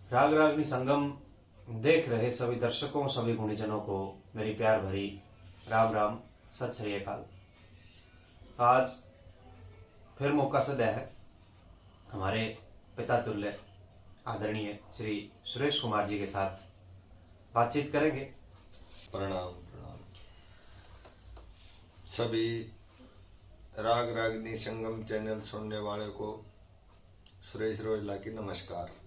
राग रागनी संगम देख रहे सभी दर्शकों, सभी गुणीजनों को मेरी प्यार भरी राम राम, सत श्री अकाल। आज फिर मौका सदा है हमारे पिता तुल्य आदरणीय श्री सुरेश कुमार जी के साथ बातचीत करेंगे। प्रणाम प्रणाम। सभी राग रागनी संगम चैनल सुनने वाले को सुरेश रोजला की नमस्कार।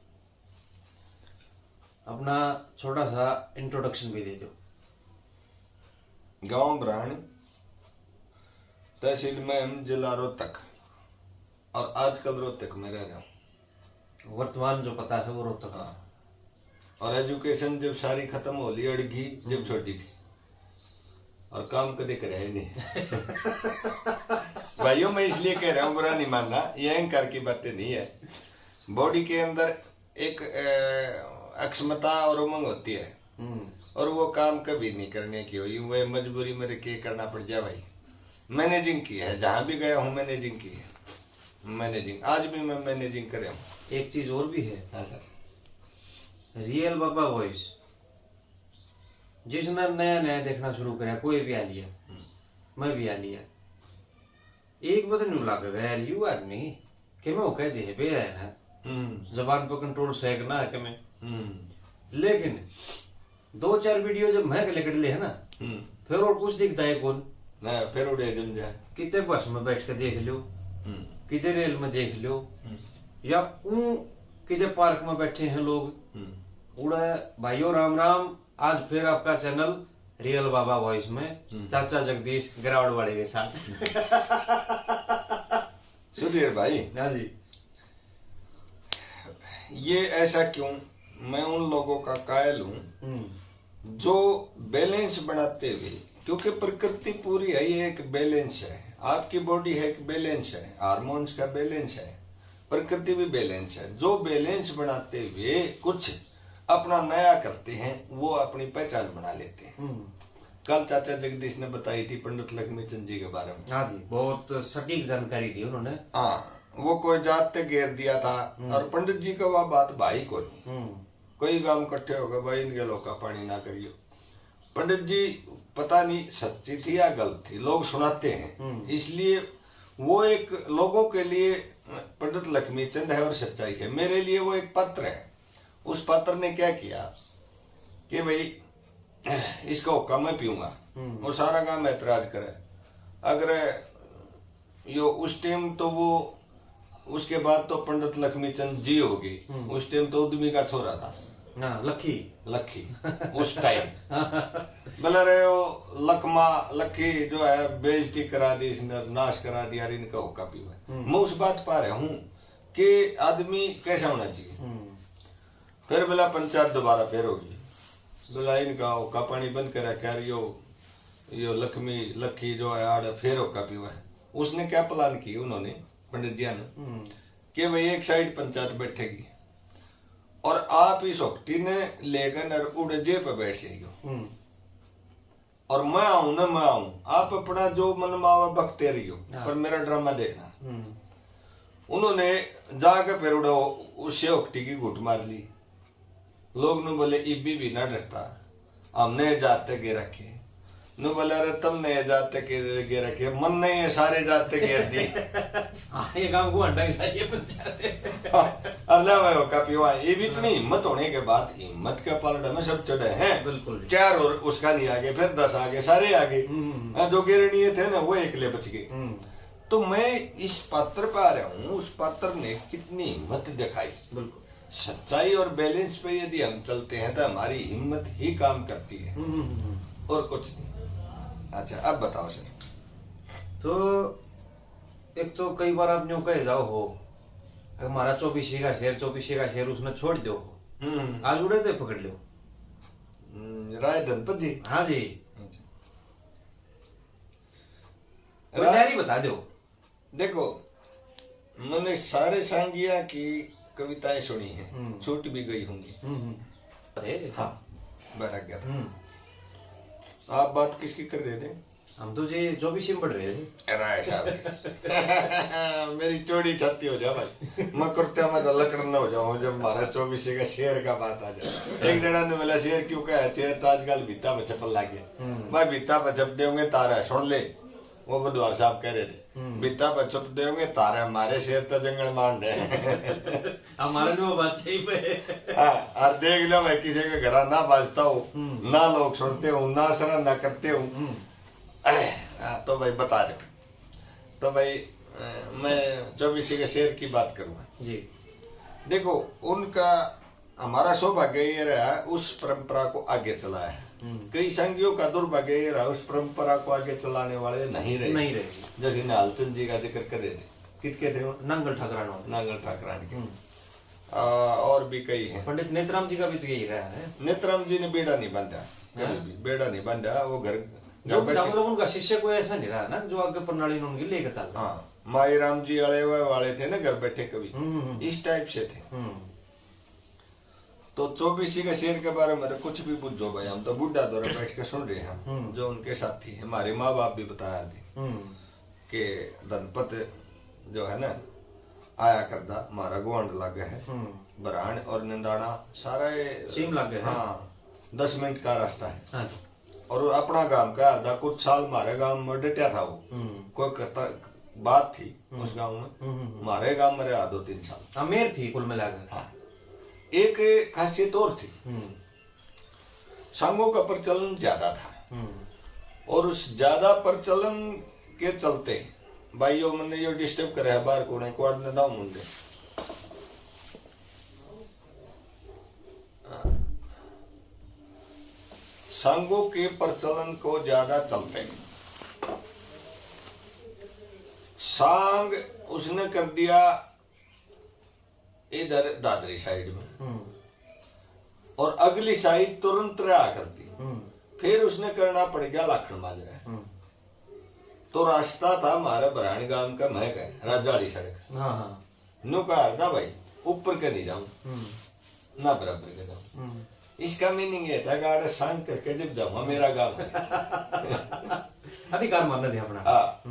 अपना छोटा सा इंट्रोडक्शन भी दे दो। गांव ब्राह्मण, तहसील में, जिला रोहतक, और आजकल रोहतक में रह रहा हूँ। वर्तमान जो पता है वो रोहतक। हाँ। और एजुकेशन जब सारी खत्म हो ली, अड़गी जब छोटी थी, और काम कभी करे ही नहीं। भाइयों मैं इसलिए कह रहा हूँ, बुरा नहीं मानना, ये अहंकार की बातें नहीं है। बॉडी के अंदर एक अक्षमता और उमंग होती है, और वो काम कभी नहीं करने की हुई, वह मजबूरी मेरे के करना पड़ जाए। भाई मैनेजिंग की है, जहां भी गया हूँ मैनेजिंग की है। मैनेजिंग आज भी मैं मैनेजिंग कर रहा हूँ। एक चीज और भी है। हाँ सर। रियल बाबा वॉइस जिसने नया नया देखना शुरू करा, कोई भी आ लिया, मैं भी आ लिया, एक बदन नहीं लग गया यू आदमी कि मैं वो कह दे बे है ना, जबान पर कंट्रोल सेक ना कि मैं। लेकिन 2-4 वीडियो जब मैं लेकर ले है ना, फिर और कुछ दिखता है कौन ना, फिर उड़े जम जाए। कितने बस में बैठ कर देख लो, कितने रेल में देख लो, या कितने पार्क में बैठे हैं लोग। उड़े भाइयों राम राम। आज फिर आपका चैनल रियल बाबा वॉइस में चाचा जगदीश गिरावट वाले के साथ। सुधीर भाई। हाँ जी। ये ऐसा क्यों? मैं उन लोगों का कायल हूँ जो बैलेंस बनाते हुए, क्योंकि प्रकृति पूरी है, ये एक बैलेंस है। आपकी बॉडी है एक बैलेंस है, हार्मोन्स का बैलेंस है, प्रकृति भी बैलेंस है। जो बैलेंस बनाते हुए कुछ अपना नया करते हैं, वो अपनी पहचान बना लेते हैं। कल चाचा जगदीश ने बताई थी पंडित लक्ष्मीचंद जी के बारे में। हाँ जी, बहुत सटीक जानकारी दी उन्होंने। हाँ, वो कोई जात ते घेर दिया था, और पंडित जी का वह बात भाई को नहीं। कई गांव इकट्ठे हो गए, भाई इनके लोग का पानी ना करियो। पंडित जी पता नहीं सच्ची थी या गलत थी, लोग सुनाते हैं, इसलिए वो एक लोगों के लिए पंडित लक्ष्मीचंद है और सच्चाई है। मेरे लिए वो एक पत्र है। उस पत्र ने क्या किया कि भाई इसका हुक्का मैं पीऊंगा, और सारा गांव ऐतराज करे। अगर यो उस टाइम तो वो, उसके बाद तो पंडित लक्ष्मीचंद जी होगी, उस टाइम तो उद्यमी का छोरा था ना, लखी उस टाइम। बोले रहे हो लखमा लखी जो है बेइज्जती करा दी इसने, नाश करा दिया, इनका हुक्का पीवा। मैं उस बात पा रहा हूँ कि आदमी कैसा होना चाहिए। फिर बोला पंचायत दोबारा फिर होगी, बोला इनका हुक्का पानी बंद करा क्या, यो लखी जो है आड़ फिर हुक्का पीवा है। उसने क्या प्लान की उन्होंने, पंडित जी ने, कि भाई एक साइड पंचायत बैठेगी और आप इस वक्ती ने लेकर उड़े जे पे बैठ जाइयो, और मैं आऊं ना मैं आऊं, आप अपना जो मन मावा बकते रहियो, पर मेरा ड्रामा देखना। उन्होंने जाकर फिर उड़ो उससे वक्ती की घुट मार ली। लोग नु बोले इबी भी ना डरता, हमने जाते के रखे। नु बोले अरे तुमने जाते के रखे, मन नहीं है सारे जाते घेर दी। ये काम को हटा के सारी पंचायत। अल्लाह भाई का पीवा। ये भी इतनी हिम्मत होने के बाद, हिम्मत के पलड़े में सब चढ़े हैं। बिल्कुल। 4 और उसका नहीं आगे, फिर 10 आगे, सारे आगे। जो गिरणीय थे ना वो अकेले बच गए। तो मैं इस पत्र पर आ रहा हूँ, उस पत्र ने कितनी हिम्मत दिखाई। बिल्कुल। सच्चाई और बैलेंस पे यदि हम चलते हैं तो हमारी हिम्मत ही काम करती है, और कुछ नहीं। अच्छा अब बताओ सर। तो एक तो कई बार आप न्यू कहे जाओ हो, हमारा 24 का शेर उसने छोड़ दो, आज उड़े तो पकड़ लो राय धनपत जी। हाँ जी, डायरी बता दो। देखो मैंने सारे सांगिया की कविताएं सुनी है, छूट भी गई होंगी। हाँ बैराग गया था। आप बात किसकी कर रहे थे? हम तो जी 24 में बढ़ रहे थे राय साहब मेरी चोरी छत्ती हो जाए भाई, मैं कुर्ते में तो लकड़ न हो जाऊं जब हमारा 24 का शेर का बात आ जाए। एक जना ने बोला शेर क्यों कहा, शेर तो आजकल भीता में चप्पल लाग गया। भाई भीता पर छप देंगे तारा, सुन ले वो बुधवार साहब कह रहे थे, भीता पर छप देंगे तारा, हमारे शेर तो जंगल मान रहे हमारे लिए वो बात सही पे। और देख लो भाई किसी के घर ना बाजता हो, ना लोग सुनते हो, ना सरा ना करते हो, तो भाई बता रहे। तो भाई मैं 24 के शेर की बात करूंगा जी। देखो उनका हमारा सौभाग्य ये रहा उस परंपरा को आगे चलाया है। कई संघियों का दुर्भाग्य ये रहा उस परंपरा को आगे चलाने वाले नहीं रहे। जैसे नालचंद जी का जिक्र कर रहे थे, कितके थे वो, नांगल ठाकरान, नांगल ठाकरान के, और भी कई हैं। पंडित नेत्राम जी का भी तो यही रहा है। नेत्राम जी ने बेड़ा नहीं बांधा, कभी भी बेड़ा नहीं बांधा। वो घर मतलब उनका शिष्य कोई ऐसा नहीं रहा ना जो आगे प्रणाली उनकी लेकर चल रहा। हाँ, माई राम जी वाले थे ना घर बैठे कभी, इस टाइप से थे। तो 24 के शेर के बारे में तो कुछ भी पूछो भाई, हम तो बुढ़ा दौरा बैठ के सुन रहे हैं। जो उनके साथी है, हमारे माँ बाप भी बताया थे कि धनपत जो है ना आया करदा, हमारा गुआंड लगे है, बरान और निंदाना सारा सीम लगे है। हाँ 10 मिनट का रास्ता है। हाँ। और अपना गांव का आधा कुछ साल हमारे गांव में डटिया था वो, कोई बात थी उस गांव में, हमारे गांव में रहा 2-3 साल। अमेर थी कुल मिलाकर। हाँ, एक खासियत और थी, संघों का प्रचलन ज्यादा था, और उस ज्यादा प्रचलन के चलते भाइयों मैंने जो डिस्टर्ब करे है बाहर को नहीं कोड दाऊ मुंडे संघों के प्रचलन को ज्यादा चलते सांग उसने कर दिया इधर दादरी साइड में, और अगली साइड तुरंत रहा करती, फिर उसने करना पड़ गया लाखन माजरा। तो रास्ता था हमारा बरान गांव का महक है राजाली सड़क। हाँ। नो कहा ना भाई ऊपर के नहीं जाऊं ना बराबर के जाऊं। इसका मीनिंग ये था गाड़ा सांग करके जब जाऊंगा मेरा गांव अधिकार मानना थे अपना। हाँ,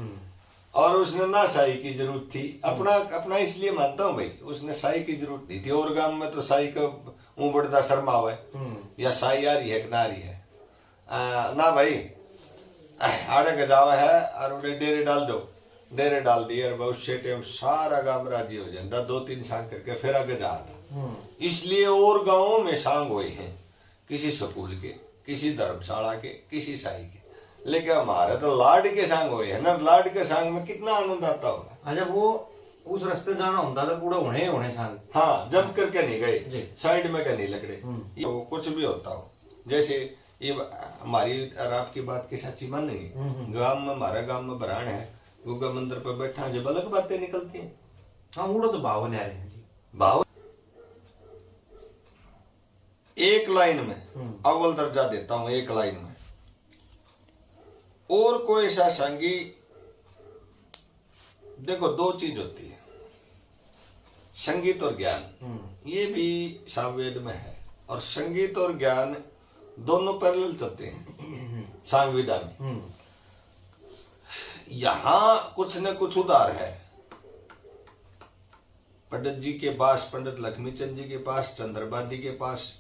और उसने ना साई की जरूरत थी, अपना इसलिए मानता हूँ भाई उसने साई की जरूरत नहीं थी। और गांव में तो साई का उबड़ता शर्मा हुआ है या साई आ रही है कि ना आ रही है, ना भाई आड़े के जावा है और उन्हें डेरे डाल दो, डेरे डाल दिए और बहुत से टाइम सारा गांव राजी हो जाता, 2-3 सांग करके फिर आगे जाता। इसलिए और गांवों में सांग हुए हैं, किसी स्कूल के, किसी धर्मशाला के, किसी साई के, लेकिन हमारे तो लाड के सांग हुए है ना। लाड के सांग में कितना आनंद आता होगा। अच्छा, वो उस रास्ते जाना होता था पूरा होने सांग। हाँ, जंप करके नहीं गए, साइड में का नहीं लकड़े, तो कुछ भी होता हो। जैसे ये हमारी और आपकी बात की सच्ची मानेंगे, गांव में हमारा गांव में बरान है, गुगा मंदिर पर बैठा जब अलग बातें निकलती हैं। हाँ, उड़ो तो भाव ने आ रहे हैं जी। भाव एक लाइन में अव्वल दर्जा देता हूं, एक लाइन में। और कोई ऐसा संगी देखो, 2 चीज होती है, संगीत और ज्ञान। ये भी सामवेद में है, और संगीत और ज्ञान दोनों पैरेलल चलते हैं सांगविदा में। यहां कुछ न कुछ उदार है। पंडित जी के पास, पंडित लक्ष्मीचंद जी के पास, चंद्रबादी के पास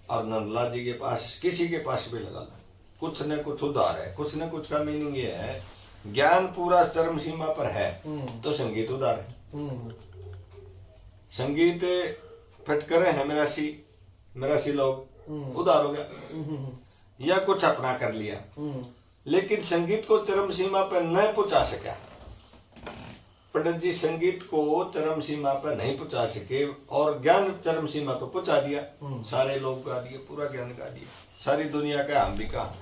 और नंदलाल जी के पास, किसी के पास भी लगा लो, कुछ न कुछ उदार है। कुछ न कुछ का मीनिंग ये है, ज्ञान पूरा चरम सीमा पर है तो संगीत उदार है। संगीत फटकरे हैं मेरासी लोग उदार हो गया, या कुछ अपना कर लिया, लेकिन संगीत को चरम सीमा पर न पहुंचा सका। पंडित जी संगीत को चरम सीमा पर नहीं पहुंचा सके, और ज्ञान चरम सीमा पर पहुंचा दिया। सारे लोग गा दिए, पूरा ज्ञान गा दिया, सारी दुनिया का हम भी कहा।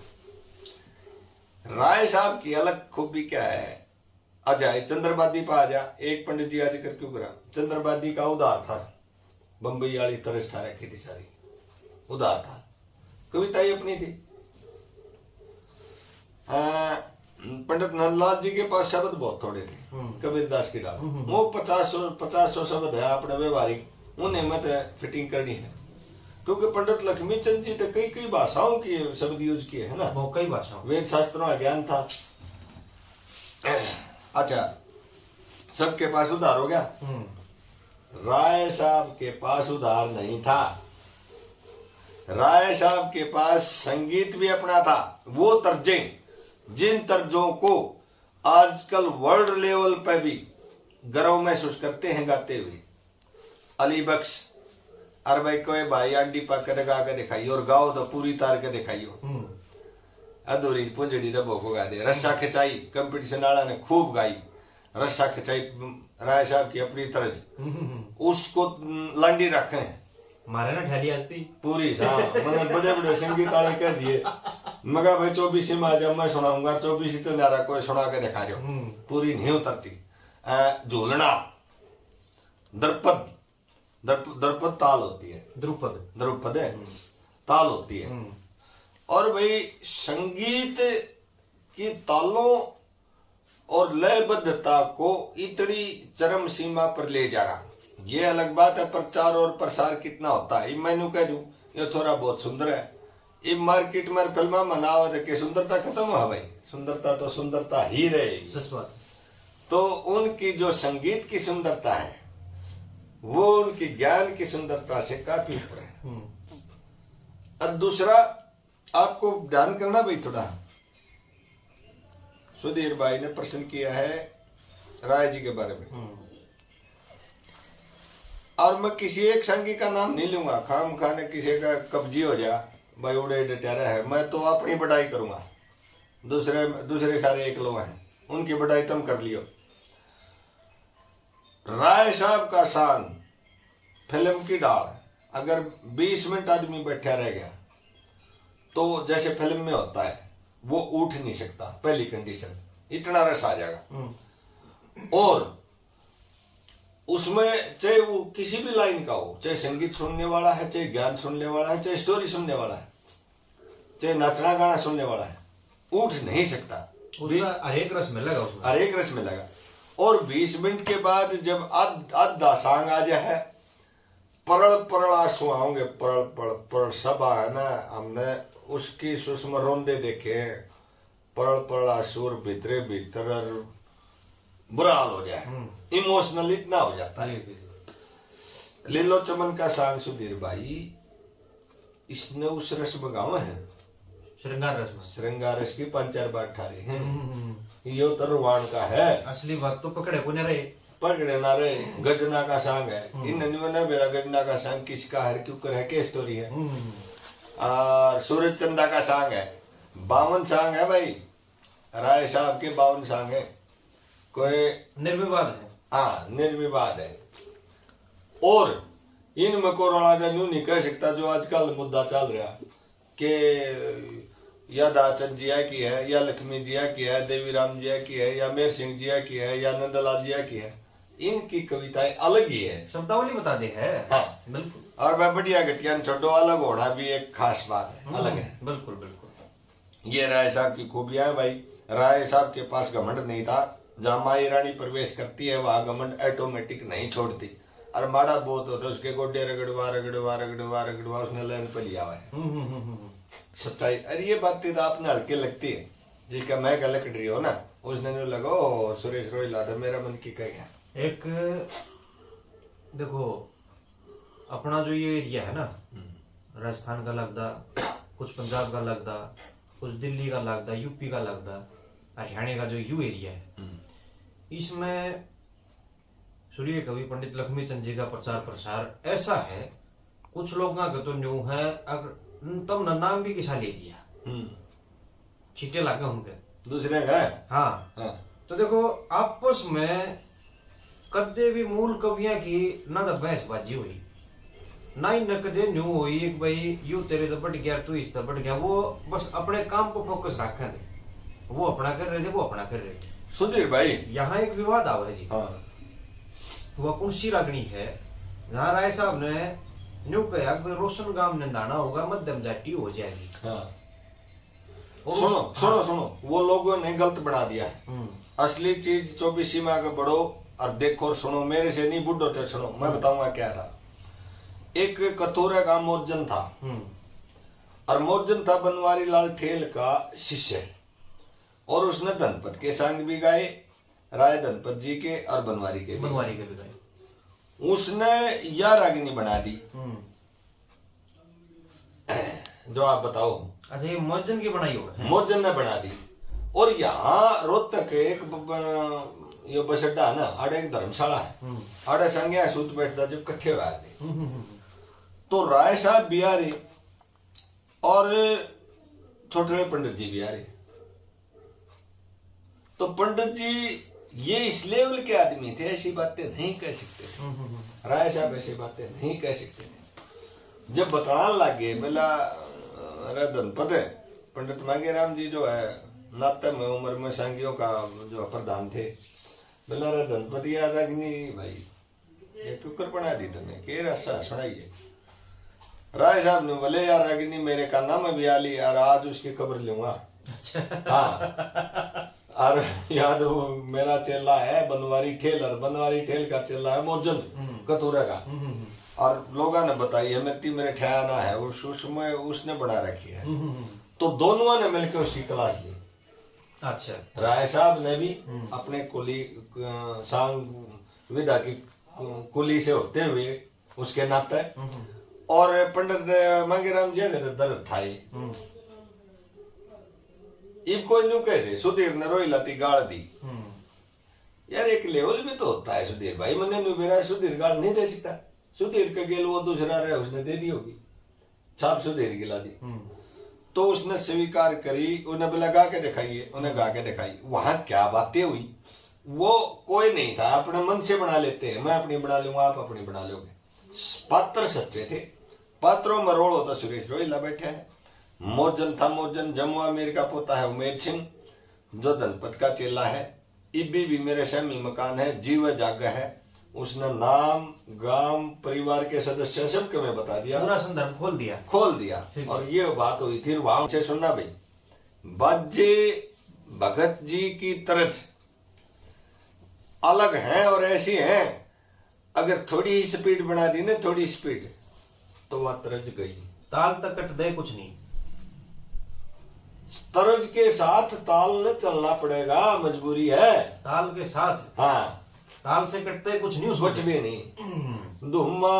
राय साहब की अलग खूबी क्या है, अजय चंद्रबादी पर आ जा। एक पंडित जी आज कर क्यों करा, चंद्रबादी का उदार था, बंबई वाली तरस ठा रखी थी, सारी उदार था, कविता ही अपनी थी। पंडित नंदलाल जी के पास शब्द बहुत थोड़े थे, कबीरदास की डाल वो 50-100 शब्द है अपने व्यवहारिक, उन्हें मत फिटिंग करनी है। क्योंकि पंडित लक्ष्मीचंद जी तो कई कई भाषाओं की शब्द यूज किए है ना, वो कई भाषाओं, वेद शास्त्रों का ज्ञान था। अच्छा, सबके पास उधार हो गया, राय साहब के पास उधार नहीं था। राय साहब के पास संगीत भी अपना था। वो तर्जे जिन तर्जों को आजकल वर्ल्ड लेवल पे भी गर्व महसूस करते हैं गाते हुए, अली बख्श, अरे भाई कोई भाई आंटी पाकर गा के दिखाइयो और गाओ तो पूरी तार के दिखाइयो, अधूरी पुंजड़ी दबो को गा दे। रस्सा खिंचाई कंपटीशन वाला ने खूब गाई, रस्सा खिंचाई राय साहब की अपनी तर्ज, उसको लांडी रखे हैं मारे ना ठहरी आजती पूरी। हाँ, मतलब बड़े बड़े संगीत वाले कह दिए, मगर भाई 24 में आ जाओ मैं सुनाऊंगा, 24 तो नारा कोई सुना के दिखा रहे हो, पूरी नहीं उतरती। झूलना, दरपद, दरपद ताल होती है, द्रुपद है ताल होती है। और भाई संगीत की तालों और लयबद्धता को इतनी चरम सीमा पर ले जाना, ये अलग बात है। प्रचार और प्रसार कितना होता है, मैंने कह दूं ये थोड़ा बहुत सुंदर है, ये मार्केट में फिल्मा मनावा देखे सुंदरता खत्म हुआ भाई, सुंदरता तो सुंदरता ही रहेगी। तो उनकी जो संगीत की सुंदरता है वो उनकी ज्ञान की सुंदरता से काफी ऊपर है। अब दूसरा आपको ध्यान करना भाई थोड़ा, सुधीर भाई ने प्रश्न किया है राय जी के बारे में, और मैं किसी एक संगी का नाम नहीं लूंगा, खाम खाने किसी का कब्जी हो जा भाई उड़े डटेरा है, मैं तो अपनी बढ़ाई करूंगा, दूसरे सारे एक लोग हैं उनकी बढ़ाई तुम कर लियो। राय साहब का शान फिल्म की डाल, अगर 20 मिनट आदमी बैठा रह गया तो जैसे फिल्म में होता है वो उठ नहीं सकता, पहली कंडीशन, इतना रस आ जाएगा। और उसमें चाहे वो किसी भी लाइन का हो, चाहे संगीत सुनने वाला है, चाहे ज्ञान सुनने वाला है, चाहे स्टोरी सुनने वाला है, चाहे नाचना गाना सुनने वाला है, उठ नहीं सकता, हर एक रस मिलेगा उसमें, हर एक रस मिलेगा। और 20 मिनट के बाद जब आधा सांग आ जाए, परल परल आंसू आओगे, परल परल परल सब है ना, हमने उसकी सूक्ष्म रोंदे देखे, परल परल आंसू भीतरे भीतर बुरा हाल हो जाए, इमोशनल इतना हो जाता है। लीलो चमन का सांग सुधीर भाई, इसने उस रस में गाँव है, श्रृंगार रस की 5-4 बार ठारी है, यो तो रुवान का है, असली बात तो पकड़े को नहीं रहे, पकड़े ना रहे। गजना का सांग है, इन मेरा गजना का सांग किसका है, क्यों कर है, क्या स्टोरी है। और सूरज चंदा का सांग है, 52 सांग है भाई, राय साहब के 52 सांग है, कोई निर्विवाद है, हाँ निर्विवाद है। और इनमें कोरोना का न्यू नहीं कह सकता जो आजकल मुद्दा चल रहा कि या दाचन जिया की है, या लक्ष्मी जिया की है, देवीराम जिया की है, या मेर सिंह जिया की है, या नंदलाल जिया की है, इनकी कविताएं अलग ही है, शब्दावली बता दे है। हाँ बिल्कुल। और मैं बढ़िया घटिया छोटो अलग होना भी एक खास बात है, अलग है, बिल्कुल बिल्कुल। ये राय साहब की खूबियां है भाई। राय साहब के पास घमंड नहीं था, जहां माई रानी प्रवेश करती है वहां घमंड ऑटोमेटिक नहीं छोड़ती, और माड़ा बहुत होता है उसके गोडे रगड़वा रगड़वा रगड़वा रगड़वा उसने लाइन पर लिया हुआ है सच्चाई। अरे ये बात तो आपने हल्के लगती है, जिसका मैं गलत रही हो ना, उसने जो लगो सुरेश रोहिला था, मेरा मन की कह गया। एक देखो अपना जो ये एरिया है ना, राजस्थान का लगता, कुछ पंजाब का लगता, कुछ दिल्ली का लगता, यूपी का लगता, हरियाणा का जो यू एरिया है, इसमें सूर्य कवि पंडित लक्ष्मीचंद जी का प्रचार प्रसार ऐसा है, कुछ लोगों का तो न्यू है, अगर तब नाम भी किसा ले दिया, छीटे लागे उनके दूसरे का। हाँ, तो देखो आपस में कदे भी मूल कवियां की ना तो बहसबाजी हुई, ना ही न कदे न्यू हुई एक भाई यू तेरे तो बढ़ गया, तू इस तो बढ़ गया, वो बस अपने काम पर फोकस रखा थे, वो अपना कर रहे थे, वो अपना कर रहे थे। सुधीर भाई यहाँ एक विवाद आवा है जी। हाँ। वो कुंसी रागनी है, जहाँ राय साहब ने न्यू कहा रोशन गांव निंदाना होगा, मध्यम जाति हो जाएगी। हाँ। सुनो सुनो सुनो, वो लोगों ने गलत बना दिया है। असली चीज 24 में आगे बढ़ो और देखो और सुनो, मेरे से नहीं बुढ़ो तो सुनो, मैं बताऊंगा क्या था। एक कथोरा का मोर्जन था, और मोर्जन था बनवारी लाल ठेल का शिष्य, और उसने धनपत के संग भी गाए, राय धनपत जी के और बनवारी के भी गाए। उसने यह रागिनी बना दी जो आप बताओ। अच्छा, ये मोर्जन की बनाई होगा? मोर्जन ने बना दी। और यहाँ रोहतक एक ये बस अड्डा है ना, आड़े एक धर्मशाला है, आड़े संज्ञा सूत बैठता जब इकट्ठे हुए आदमी, तो राय साहब भी आ रहे और छोटे पंडित जी भी आ रहे। तो पंडित जी ये इस लेवल के आदमी थे, ऐसी बातें नहीं कह सकते थे। राय साहब ऐसी बातें नहीं कह सकते थे। जब बताने लगे बोला अरे धनपत है, पंडित मांगेराम जी जो है नाते में उम्र में संगियों का जो प्रधान थे, बोला अरे धनपत यार रागिनी भाई ये क्यों बना दी तुमने, के रसा सुनाइए। राय साहब ने बोले यार रागिनी मेरे का नाम भी आ ली यार, आज उसकी खबर लूंगा। हाँ, और याद वो मेरा चेला है बनवारी ठेल, और बनवारी ठेल का चेला है मोर्जन कथोरा का, और लोगों ने बताई है मेरे ठहराना है उसमें उसने बना रखी है। तो दोनों ने मिलकर उसकी क्लास ली। अच्छा, राय साहब ने भी अपने कुली सांग विदा की कुली से होते हुए उसके नाते, और पंडित मांगेराम जी ने दर्द था इब कोई न्यू कह दे सुधीर ने रोई लाती गाड़ दी। यार एक लेवल भी तो होता है सुधीर भाई, मैंने मेरा सुधीर गाड़ नहीं दे सकता। सुधीर के गेल वो दूसरा रहे उसने दे दी होगी, छाप सुधीर गिला दी। तो उसने स्वीकार करी, उन्हें बोला गा के दिखाइए, उन्हें गा के दिखाई। वहां क्या बातें हुई वो कोई नहीं था, अपने मन से बना लेते हैं, मैं अपनी बना लूंगा आप अपनी बना लोगे। पात्र सच्चे थे, पात्रों में रोल होता सुरेश रोहिला बैठे है। मोर्जन था मोर्जन, जम्मू अमीर का पोता है उमेर सिंह जो धनपत का चेला है। इब्बी भी मेरे शमी मकान है, जीव जाग है। उसने नाम गांव परिवार के सदस्य सबके मैं बता दिया, पूरा संदर्भ खोल दिया। और ये बात हुई थी वहां से सुनना भाई, बाजे भगत जी की तरज अलग है और ऐसी है, अगर थोड़ी ही स्पीड बना दी ना, थोड़ी स्पीड, तो वह तरज गई। ताल तक कट दे कुछ नहीं, तरज के साथ ताल न चलना पड़ेगा, मजबूरी है। ताल के साथ, हाँ, ताल से कटते कुछ नहीं, कुछ भी नहीं। धुम्मा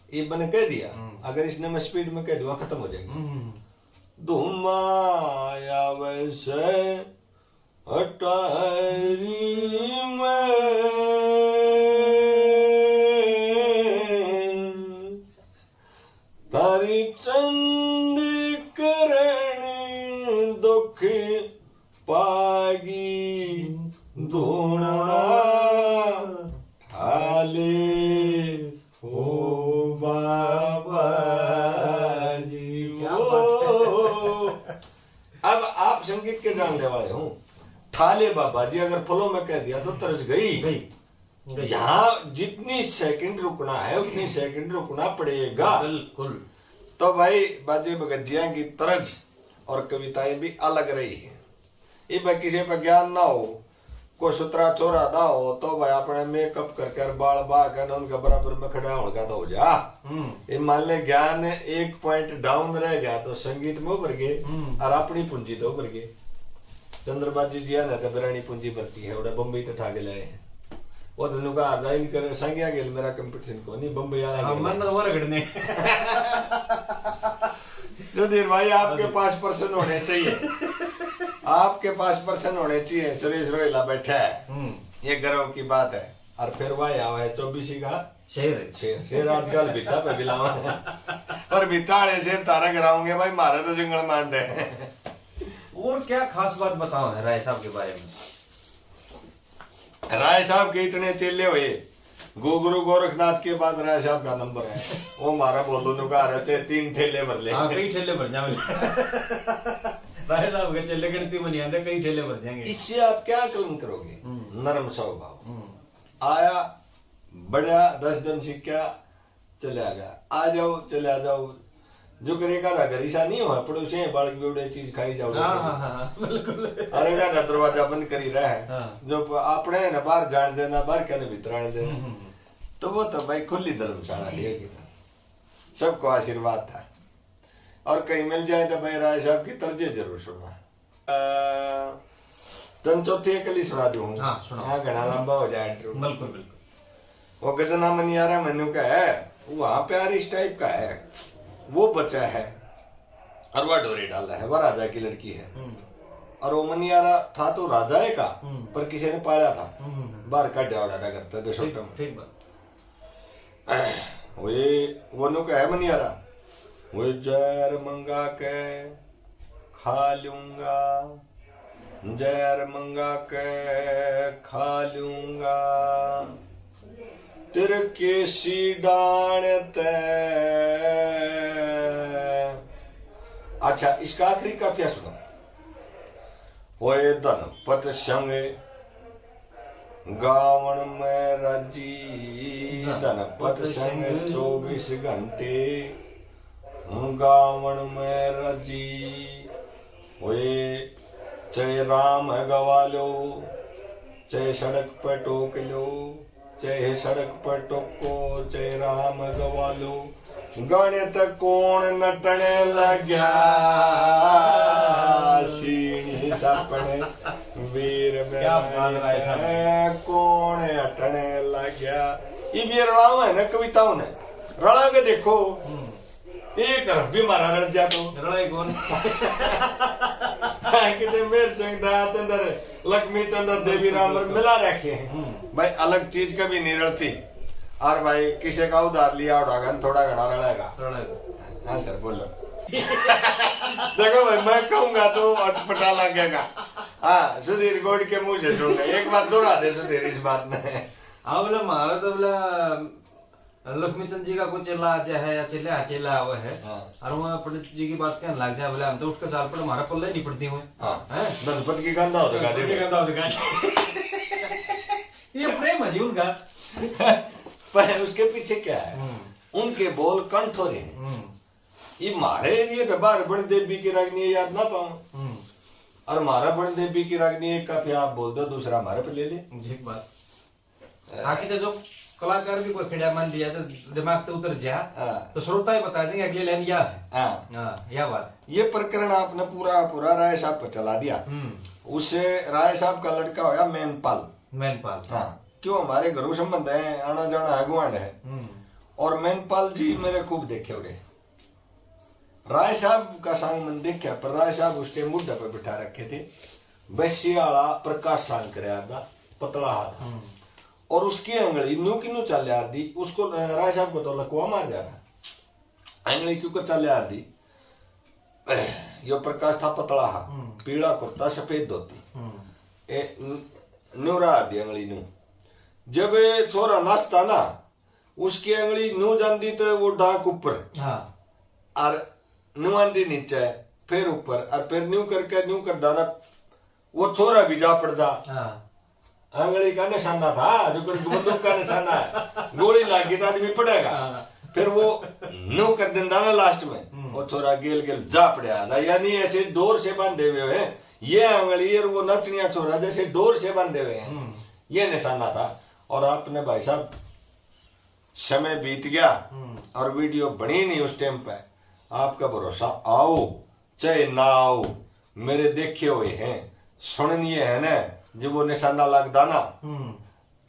ये मैंने कह दिया, अगर इसने मैं स्पीड में कह दूंगा खत्म हो जाएगी। धुम्मा या वैसे अटारी में तारी चंद करण दुख पागी धूणा हाले हो बाबा जी। अब आप संगीत के जानने वाले हो, ठाले बाबा जी अगर फलों में कह दिया तो तरस गई। यहाँ जितनी सेकंड रुकना है उतनी सेकंड रुकना पड़ेगा, बिल्कुल। तो भाई बाजे बगजिया की तरज और कविताएं भी अलग रही है। ये भाई किसी पर ज्ञान ना हो, कोई सुतरा चोरा ना हो, तो भाई अपने मेकअप करके बाल बा कर उनका बराबर में खड़ा होने तो हो जा। ये मान ले ज्ञान एक पॉइंट डाउन रह गया तो संगीत में उभर गए और अपनी पूंजी तो उभर गए। चंद्रबाजी जी ने तो बिरानी पूंजी भरती है, उड़ा बम्बई तो ठाके लाए हैं। वो तो नुका लाइन कर संज्ञा गेल मेरा कंपटीशन को नहीं, बम्बई वाला मन तो वो रगड़ने। सुधीर भाई आपके पास पर्सन होने चाहिए, आपके पास पर्सन होने चाहिए। सुरेश रोहिला बैठा है, ये गर्व की बात है। और फिर वह आवा है 24 का शेर आजकल बीता पे बिलावा पर बीता वाले शेर तारा गिराओगे भाई, मारे तो जंगल मांडे। और क्या खास बात बताओ है राय साहब के बारे में? राय साहब के इतने चेले हुए, गुरु गोरखनाथ के बाद राय साहब का नंबर है। वो हमारा बोलो नुका रहते 3 ठेले भर ले, कई ठेले भर जाएंगे। राय साहब के चेले गिनती में नहीं आते, कई ठेले भर जाएंगे। इससे आप क्या कलम करोगे? नरम स्वभाव आया, बढ़िया 10 दिन सीखा, चले गया, आ जाओ चले जाओ। जो करेगा ना घरीसा नहीं हुआ, पड़ोसी बालक बेवड़े चीज खाई जाओ। बिल्कुल। अरे का दरवाजा बंद करी रहा है, जो अपने न बाहर जान देना, बाहर क्या भीतर आने देना। तो वो तो भाई खुली धर्मशाला लिएगी ना, सबको आशीर्वाद था। और कहीं मिल जाए तो भाई राय साहब की तर्जे जरूर सुनना। तुम चौथी अकली सुना दूं। हाँ घना लंबा हो जाए इंटरव्यू। बिल्कुल बिल्कुल। वो गजना मनियारा मनु का है, वहां प्यार इस टाइप का है, वो बचा है और वह डोरी डाला है, वह राजा की लड़की है। और वो मनियारा था तो राजा है का, पर किसी ने पाया था, बाहर का ड्यावड़ा करता है छोटा। ठीक बात। वो नु का है मनियारा, वो जहर मंगा के खा लूंगा, जहर मंगा के खा लूंगा, तेरे केसी डाणते। अच्छा, इसका आखिरी काफिया सुनो। होए धनपत संग गावन में राजी, धनपत संग 24 घंटे गावन में राजी। होए चाहे राम गवा लो, चाहे सड़क पर टोक लो, चाहे सड़क पर टोको, चाहे राम गवा लो, गाने तक कौन नटने लग्या, सीनी सपने वीर में कौन हटने लग्या। ये रड़ा है ना कविताओं ने, रड़ा के देखो एक भी मारा रड़ जा तो रड़े कौन कितने मेर सिंह दयाचंद्र, लक्ष्मी चंद्र, देवी राम मिला रखे हैं भाई, अलग चीज कभी नहीं रड़ती। और भाई किसी का उधार लिया उड़ागा थोड़ा घना रड़ेगा। हाँ सर बोलो। देखो भाई मैं कहूंगा तो अटपटा लगेगा। हाँ सुधीर गोड़ के मुंह से सुनना, एक बार दोहरा दे सुधीर इस बात में। हाँ बोला मारा तो बोला लक्ष्मी चंद जी का कुछ चेला है या चेला हुआ है। और वहाँ पंडित जी की बात कहने लग जाए, बोले हम तो उसका साल पर हमारा पल्ला ही नहीं पड़ती हुए। धनपत की गंदा होता ये प्रेम है जी उनका। पर उसके पीछे क्या है, उनके बोल कंठ हो रहे हैं। ये मारे एरिए पे बाहर बण देवी की रागनी याद ना पाऊं, और हमारा बण देवी की रागनी एक काफी आप बोल दो, दूसरा हमारे पे ले ले। ठीक बात। आखिर तो जो कलाकार भी कोई खिड़ा मान दिया तो दिमाग तो उतर जा, तो श्रोता ही बता देंगे अगली लाइन या है। यह बात। ये प्रकरण आपने पूरा राय साहब पर चला दिया। उससे राय साहब का लड़का होया मैनपाल। हाँ क्यों, हमारे घरों संबंध है, आना जाना अगुवान है। और मैनपाल जी मेरे खूब देखे उड़े, राय साहब का सांग मन देखा, पर राय साहब उसके मुद्दे पर बिठा रखे थे। बसियाला प्रकाश सांग कर पतला हाथ, और उसकी अंगली न्यू की न्यू चल दी, उसको राय साहब को तो लकवा मार जा रहा, अंगली क्यों कर चल दी। यो प्रकाश था पतला हा, पीला कुर्ता सफेद धोती, न्यूरा दी अंगली न्यू। जब छोरा नाचता ना, उसकी अंगली न्यू जाती तो वो डाक ऊपर, और न्यू आंदी नीचे, फिर ऊपर, और फिर न्यू कर दाना, वो छोरा भी जा पड़ता। अंगली का निशाना था, जो बंदूक का निशाना है, गोली लागी तो आदमी पड़ेगा। फिर वो न्यू कर देता ना लास्ट में, वो छोरा गेल जा पड़ा ना, यानी ऐसे डोर से बांधे हुए हैं ये अंगली, और वो नचनिया छोरा जैसे डोर से बांधे हुए हैं, ये निशाना था। और आपने भाई साहब समय बीत गया और वीडियो बनी नहीं उस टाइम पे, आपका भरोसा आओ चाहे ना आओ, मेरे देखे हुए हैं, सुनिए है ना, जब वो निशाना लगता ना,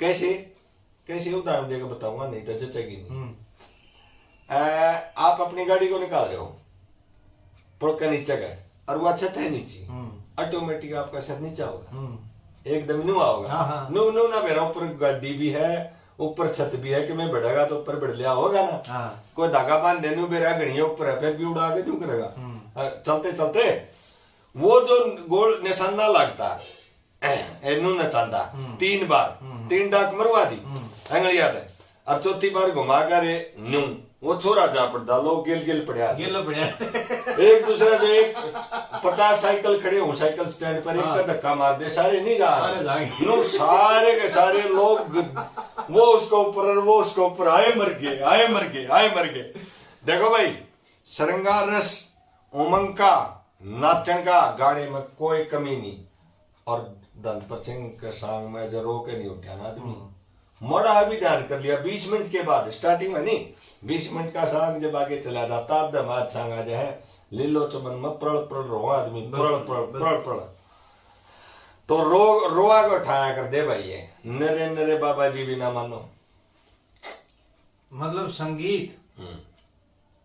कैसे उदाहरण देकर बताऊंगा, नहीं तो जचेगी नहीं। आप अपनी गाड़ी को निकाल रहे हो, पुल का नीचे गए और वो छत है नीचे, ऑटोमेटिक आपका छत नीचा होगा, एकदम न्यू आओगा। न्यू ना मेरा ऊपर गाड़ी भी है, ऊपर छत भी है, कि मैं बढ़ेगा तो ऊपर बढ़ लिया होगा ना। कोई धागा बांध देने मेरा घड़िया ऊपर है, फिर भी उड़ा के क्यों करेगा। चलते चलते वो जो गोल निशाना लगता एनू नचांदा 3 बार, 3 डाक मरवा दी अंगलिया दे, और चौथी बार घुमा कर न्यू, वो छोरा जा पड़ता, लोग गेल पड़ा एक दूसरे पे 50 साइकिल खड़े हो साइकिल स्टैंड पर, एक का धक्का मार दे, सारे नहीं जा रहे, सारे के सारे लोग वो उसके ऊपर और वो उसके ऊपर, आए मर गए। देखो भाई, श्रृंगार रस, उमंग का, नाचन का, गाने में कोई कमी नहीं। और धनपत सिंह के सांग में जो रो के नहीं उठा ना आदमी, मोड़ा भी ध्यान कर लिया 20 मिनट के बाद, स्टार्टिंग में नहीं, 20 मिनट का सांग जब आगे चला जाता दमाद सांग आ जाए लीलो चमन में प्रल प्रल रो आदमी प्रल प्रल प्रल प्रल, तो रोआ को उठाया कर दे भाई, ये नरे नरे बाबा जी भी ना मानो। मतलब संगीत,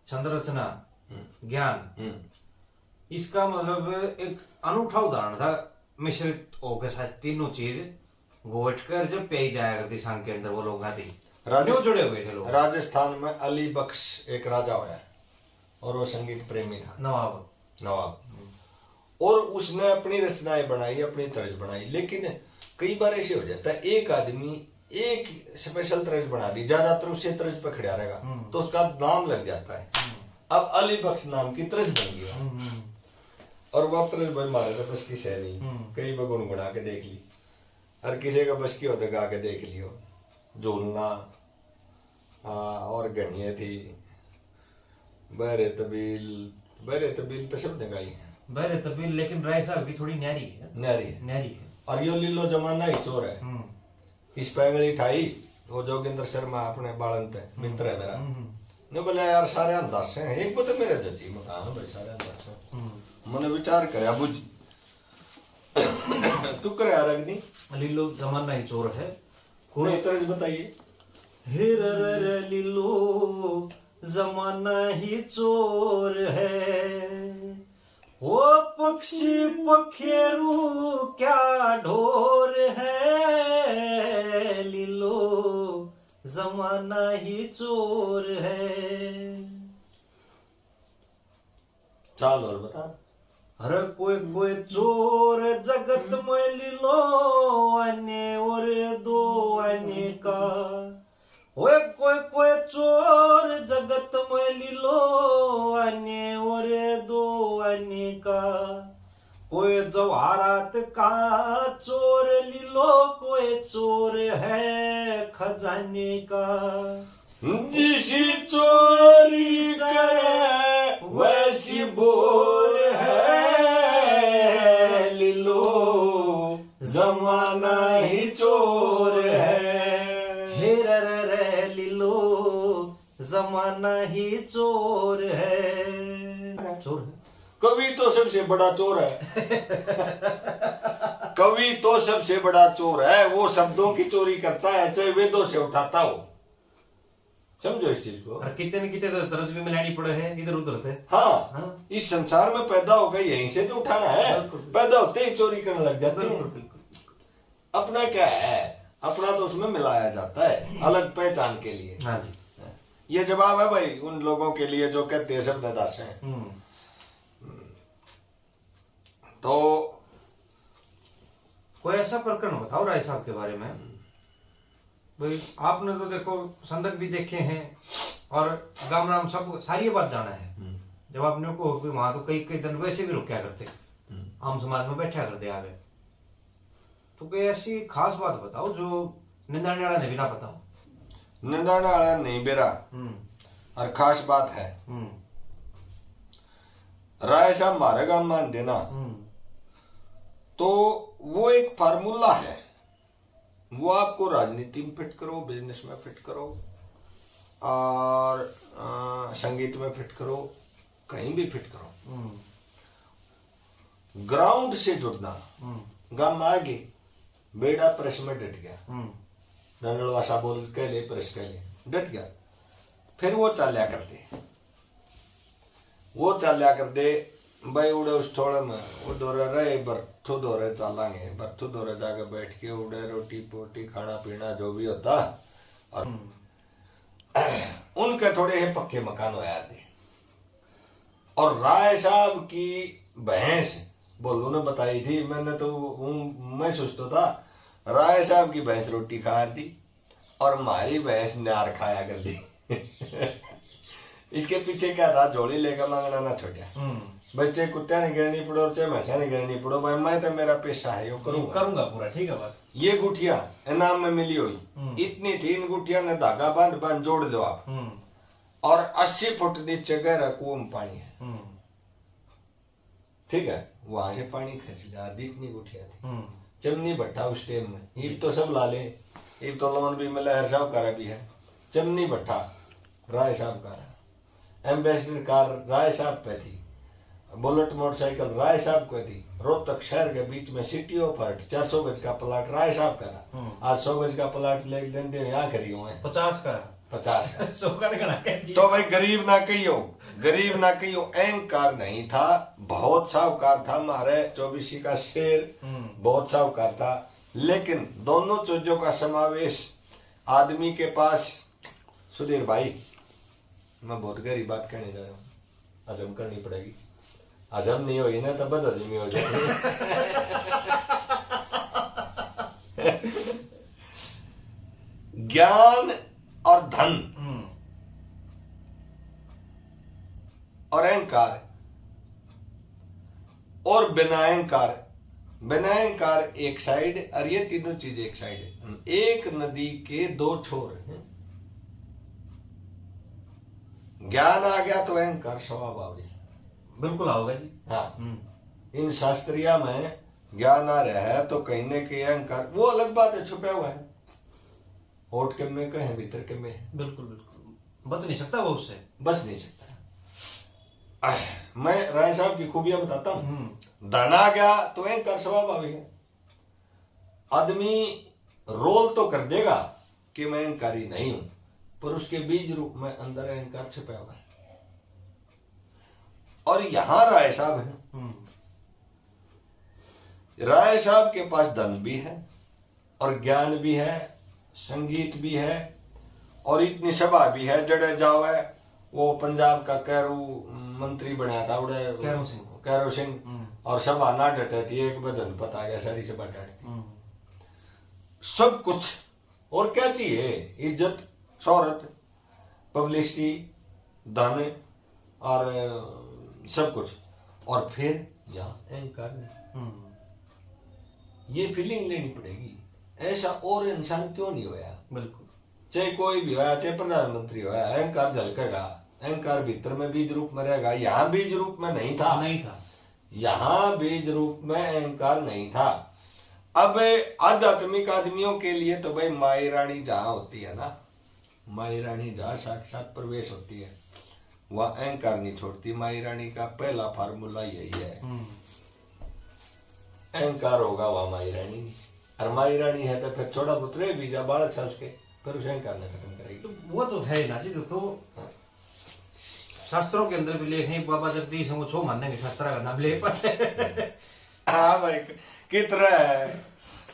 छंद रचना, ज्ञान, इसका मतलब एक अनूठा उदाहरण था। मिश्रित होकर शायद तीनों चीज घोट कर जब पेई जाया करती सांग के अंदर, वो लोग आती जुड़े हुए थे लोग। राजस्थान में अली बख्श एक राजा हुआ और वो संगीत प्रेमी था, नवाब। और उसने अपनी रचनाएं बनाई, अपनी तर्ज बनाई, लेकिन कई बार ऐसे हो जाता है एक आदमी एक स्पेशल तर्ज बना दी, ज्यादातर उसे तर्ज पे खड़ा रहेगा तो उसका नाम लग जाता है। अब अली बख्श नाम की तर्ज बन गया और वह तर्ज भाई मारे तो बस की सह नहीं, कई बार गुनगुना के देख ली, हर किसी का बस की होता गा के देख लियो, झूलना और गणिये थी, बहरे तबील तो शब्द गाई है, बहरे तबील, लेकिन राय साहब की थोड़ी न्यारी है। और यो लीलो जमाना ही चोर है। इस पैंगली ठाई वो जोगिंदर शर्मा अपने बालन थे, मित्र है मेरा, ने बोला यार सारे अंदाज हैं, एक तो मेरे जजी मकान भाई सारे अंदाज हैं, मैंने विचार करे बुझ तू करे यार अग्नि लीलो जमाना ही चोर है, कोई तरह बताइए। हिर लीलो जमाना ही चोर है, वो पक्षी पखेरू क्या ढोर है, लीलो जमाना ही चोर है। चाल और बता। हर कोई चोर जगत में लीलो आने और दो आने का, ओए कोई चोर जगत में लीलो आने और दो आने का, कोई जवाहरात का चोर लीलो, कोई चोर है खजाने का, जिसी चोरी करे वैसी बोर है, लीलो जमाना ही चोर है, हेर लीलो जमाना ही चोर है। चोर है कवि तो सबसे बड़ा चोर है। कवि तो सबसे बड़ा चोर है, वो शब्दों की चोरी करता है चाहे वेदों से उठाता हो, समझो इस चीज को। और कितने न कितने तो तरस भी मिलानी पड़े है इधर उधर से। हाँ, इस संसार में पैदा हो गए यहीं से तो उठाना है, पैदा होते ही चोरी करने लग जाते हैं। अपना क्या है, अपना तो उसमें मिलाया जाता है अलग पहचान के लिए। हाँ जी, ये जवाब है भाई उन लोगों के लिए जो कहते हैं शब्द दास हैं। तो कोई ऐसा प्रकरण बताओ राय साहब के बारे में भाई, आपने तो देखो संदक भी देखे हैं और गाम राम सब सारी ये बात जाना है। जब आपने को वहां तो कई दिन वैसे भी रुकया करते, आम समाज में बैठा करते आगे, तो कोई ऐसी खास बात बताओ जो निंदाने वाला ने भी ना पता हो। निंदाने वाला नहीं बेरा और खास बात है। राय साहब मारे गाम मान देना तो वो एक फार्मूला है, वो आपको राजनीति में फिट करो, बिजनेस में फिट करो और संगीत में फिट करो, कहीं भी फिट करो। ग्राउंड से जुड़ना, गांव में आगे बेड़ा प्रेस में डट गया, नंदलवासा बोल कह ले प्रेस कह ले डट गया, फिर वो चाल्या कर दे भाई उड़े उस थोड़े में वो दौरे रहे बर्थो दौरे चलांगे, बर्थो दौरे जाके बैठ के उड़े रोटी पोटी खाना पीना जो भी होता, और उनके थोड़े ही पक्के मकान हो जाते। और राय साहब की भैंस बोलू ने बताई थी, मैंने तो मैं सोचता था राय साहब की भैंस रोटी खा दी और हमारी भैंस नार खाया कर दी। इसके पीछे क्या था, झोली लेकर मांगना ना छोटा, बच्चे कुत्ते नहीं गिरनी पड़ो चाहे भैंसा नहीं गिरनी पड़ो, भाई मैं तो मेरा पेशा है, करूंगा पूरा, ठीक है बात। ये गुठिया इनाम में मिली हुई, इतनी 3 गुठिया ने धागा बांध जोड़ दो आप, और 80 फुट नीचे गहरा कुआं में पानी है, ठीक है, वहां से पानी खींच लिया, इतनी गुठिया थी। चमनी भट्टा उस टाइम में, ईट तो सब ला ले, ये तो लोन भी मिला है, साहब भी है। चमनी भट्ठा राय साहब का, एम्बेसडर कार राय साहब पे थी, बुलेट मोटरसाइकिल राय साहब को थी। रोहतक शहर के बीच में सिटी ऑफ आर्ट 400 गज का प्लाट राय साहब का था। आज 100 गज का प्लाट ले लेन देन यहाँ करी हुए हैं 50 का 50 का 100 का तो भाई गरीब ना कहियो अहंकार नहीं था, बहुत साहूकार था। हमारे 24 का शेर बहुत साहूकार था, लेकिन दोनों चीजों का समावेश आदमी के पास। सुधीर भाई, मैं बहुत गहरी बात कहने जा रहा हूँ, हजम करनी पड़ेगी। हजम नहीं होगी ना तो बदहजमी हो जाएगी। ज्ञान और धन और अहंकार और बिना अहंकार एक साइड, और ये तीनों चीजें एक साइड है। एक नदी के दो छोर हैं। ज्ञान आ गया तो अहंकार स्वभाव आ गया, बिल्कुल आओगे जी। हाँ, इन शास्त्रिया में ज्ञान आ रहा है तो कहीं न कहीं अहंकार, वो अलग बात है, छुपा हुआ है, होठ के में कहे भीतर के में, बिल्कुल बिल्कुल बच नहीं सकता वो उससे, बच नहीं सकता। मैं राय साहब की खूबियां बताता हूं। धन आ गया तो अहंकार स्वभाव आ गया। आदमी रोल तो कर देगा कि मैं अहंकारी नहीं हूं, पर उसके बीज रूप में अंदर अहंकार छिपा हुआ है। और यहां राय साहब है, राय साहब के पास धन भी है और ज्ञान भी है, संगीत भी है और इतनी सभा भी है। जड़े जाओ है, वो पंजाब का कैरू मंत्री बनाया था उड़े, कैरो सिंह, और सभा ना डटे थी, एक बदन पता गया सारी सभा डटती। सब कुछ और क्या चाहिए, इज्जत, शोहरत, पब्लिसिटी, धन और सब कुछ, और फिर यहाँ अहंकार। ये फीलिंग लेनी पड़ेगी, ऐसा और इंसान क्यों नहीं होया। बिल्कुल, चाहे कोई भी होया, चाहे प्रधानमंत्री होया, अहंकार झलकेगा, अहंकार भीतर में बीज रूप में रहेगा। यहाँ बीज रूप में नहीं था, यहाँ बीज रूप में अहंकार नहीं था। अब आध्यात्मिक आदमियों के लिए तो भाई माई रानी जहाँ होती है ना, माई रानी जहाँ साक्षात प्रवेश होती है, वह अहंकार नहीं छोड़ती। माई रानी का पहला फार्मूला यही है, अहंकार होगा वह माई रानी नहीं, और माई रानी है तो फिर छोटा पुत्र बीजा बालक सा उसके, फिर उसे अहंकार न खत्म करेगी। तो वो तो है ना जी। देखो शास्त्रों के अंदर भी लेख है, बाबा जगदीश वो छो मानने के शास्त्र का नाम ले पाते। हाँ भाई, कितना है,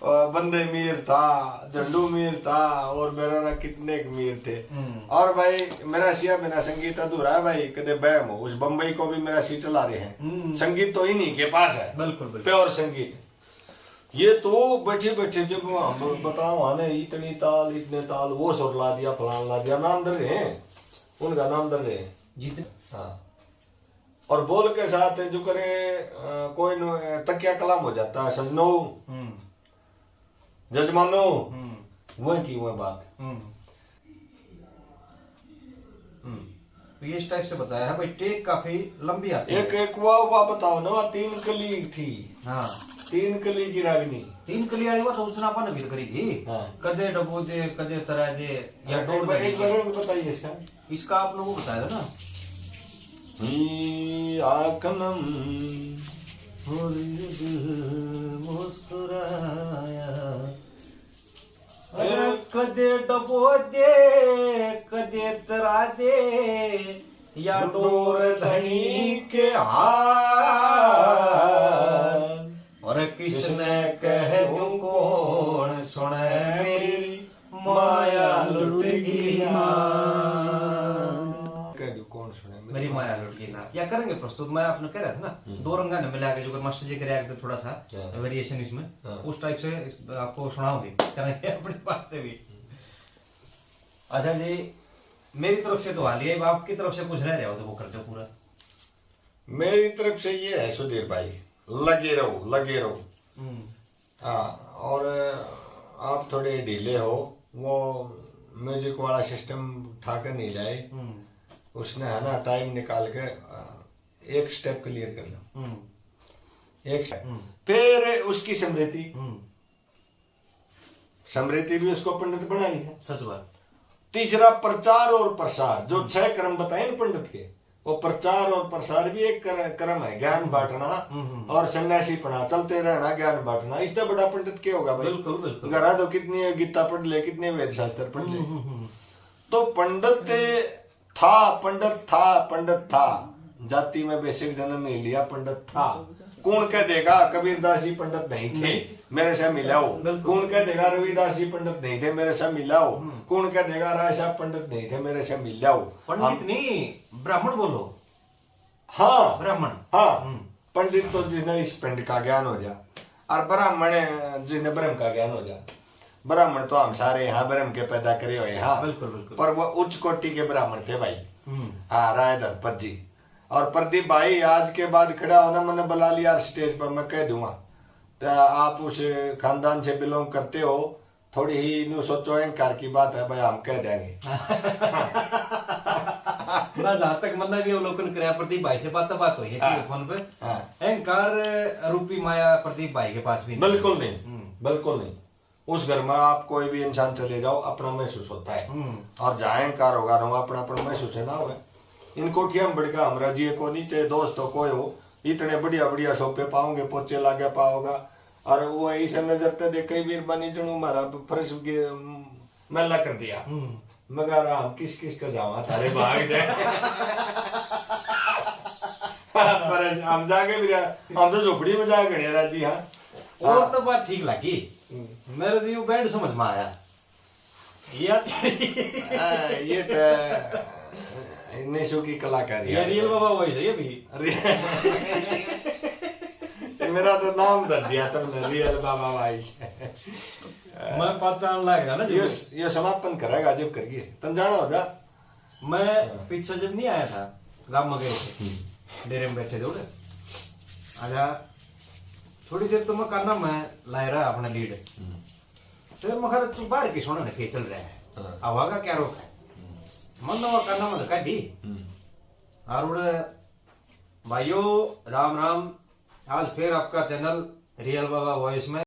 बंदे मीर था, झंडू मीर था, और मेरा ना कितने मीर थे। और भाई मेरा सिया बिना संगीत अधूरा है भाई, कदे बहम हो। उस बम्बई को भी मेरा सी चला रहे हैं, संगीत तो इन्हीं के पास है, बिल्कुल प्योर संगीत। ये तो बैठे बैठे जब हम बताओ आने इतनी ताल, इतने ताल, वो सुर ला दिया, फलान ला दिया, नाम दर रहे हैं, उनका नाम दर रहे हैं। हाँ, और बोल के साथ जो करे कोई तकिया कलाम हो जाता है, सजनो जजमानो, वह की वह बात। तो ये इस टाइप से बताया है भाई। टेक काफी लंबी आती है। एक वाह बताओ ना, 3 कली थी। हाँ, 3 कली की रागनी, 3 कली वाली बात उसने अपन भी करी थी। हाँ। कदे डबो दे, कदे तरा दे, या एक बार बताइए इसका आप लोगों को बताया था ना। आकनम मुस्कुराया, अरे कदे डबो दे, कदे तरा दे, या डोर धनी के हाथ, और किसने कह दूं कौन सुने, मेरी माया लुट गई ना, मेरी माया लुट गई ना। या करेंगे प्रस्तुत, मैं आपने कह रहा था ना, 2 रंगा ने मिला के जो मास्टर जी करे थोड़ा सा वेरिएशन इसमें, उस टाइप से आपको सुनाओगे, करेंगे अपने पास से भी। अच्छा जी, मेरी तरफ से तो हाल ही, आपकी तरफ से कुछ रह रहा हो तो वो करते हो पूरा। मेरी तरफ से ये है सुधीर भाई, लगे रहो। हाँ, और आप थोड़े ढीले हो, वो म्यूजिक वाला सिस्टम उठाकर नहीं लाए, उसने है ना टाइम निकाल के एक स्टेप क्लियर कर लो, एक स्टेप, फिर उसकी स्मृति, समृद्धि भी उसको पंडित बना रही है। सच बात। तीसरा प्रचार और प्रसार, जो 6 कर्म बताए ना पंडित के, वो प्रचार और प्रसार भी एक कर्म है। ज्ञान बांटना और सन्यासी पढ़ा चलते रहना, ज्ञान बांटना, इससे बड़ा पंडित क्या होगा भाई। बिल्कुल बिल्कुल। घरा तो कितनी गीता पढ़ ले, कितने वेद शास्त्र पढ़ ले। तो पंडित था, पंडित था, जाति में बेसिक जन्म नहीं लिया, पंडित था। कौन कह देगा कबीरदास जी पंडित नहीं थे, मेरे से मिलाओ। कौन कह देगा रविदास जी पंडित नहीं थे, मेरे से मिलाओ। कौन कह देगा राय साहब पंडित नहीं थे, मेरे से मिलाओ। पंडित नहीं, ब्राह्मण बोलो। हाँ ब्राह्मण। हाँ, पंडित तो जिसने इस पिंड का ज्ञान हो जा, और ब्राह्मण जिसने ब्रह्म का ज्ञान हो जा। ब्राह्मण तो हम सारे यहाँ ब्रह्म के पैदा करे हुए। हाँ बिल्कुल बिल्कुल। पर वो उच्च कोटि के ब्राह्मण थे भाई। हाँ, राय धनपत जी और प्रदीप भाई आज के बाद खड़ा होना, मैंने बुला लिया स्टेज पर, मैं कह दूंगा तो आप उस खानदान से बिलोंग करते हो, थोड़ी ही न्यू सोचो अहंकार की बात है भाई, हम कह देंगे। जहाँ तक मतलब भी अवलोकन कराया प्रदीप भाई से बात हुई है फोन पे, अहंकार रूपी माया प्रदीप भाई के पास भी बिल्कुल नहीं, बिल्कुल नहीं। उस घर में आप कोई भी इंसान चले जाओ अपना महसूस होता है, और जहाँ अहंकार होगा अपना अपना महसूस है ना हो। इन कोठिया में बढ़कर हमरा जी को नहीं चाहे दोस्तों कोई हो, इतने बढ़िया बढ़िया सोफे पाओगे, पोचे लागे पाओगा, और वो ऐसे नजर तो देखे वीर बनी चुनू मारा फर्श मैला कर दिया। मगर हम किस किस का जावा तारे भाग जाए। पर हम जाके भी हम तो झोपड़ी में जाके गणे राजी। हाँ, और तो बात ठीक लगी मेरे तो बैंड समझ में आया। ये तो नेशो की कलाकारी है। रियल बाबा वही है ये भी। मेरा तो नाम दर दिया तुमने, रियल बाबा भाई। मैं पहचान लग रहा ना ये समापन करेगा जब करिए तुम जाना होगा। मैं पीछे जब नहीं आया था गांव में गए थे, डेरे में बैठे थे, आजा थोड़ी देर तो मैं करना, मैं ला रहा अपना लीड, तो मैं तू बाहर की सोना ने चल रहा है, हवा का क्या रोक है, मन वो करना मतलब काटी। और भाइयों राम राम, आज फिर आपका चैनल रियल बाबा वॉइस में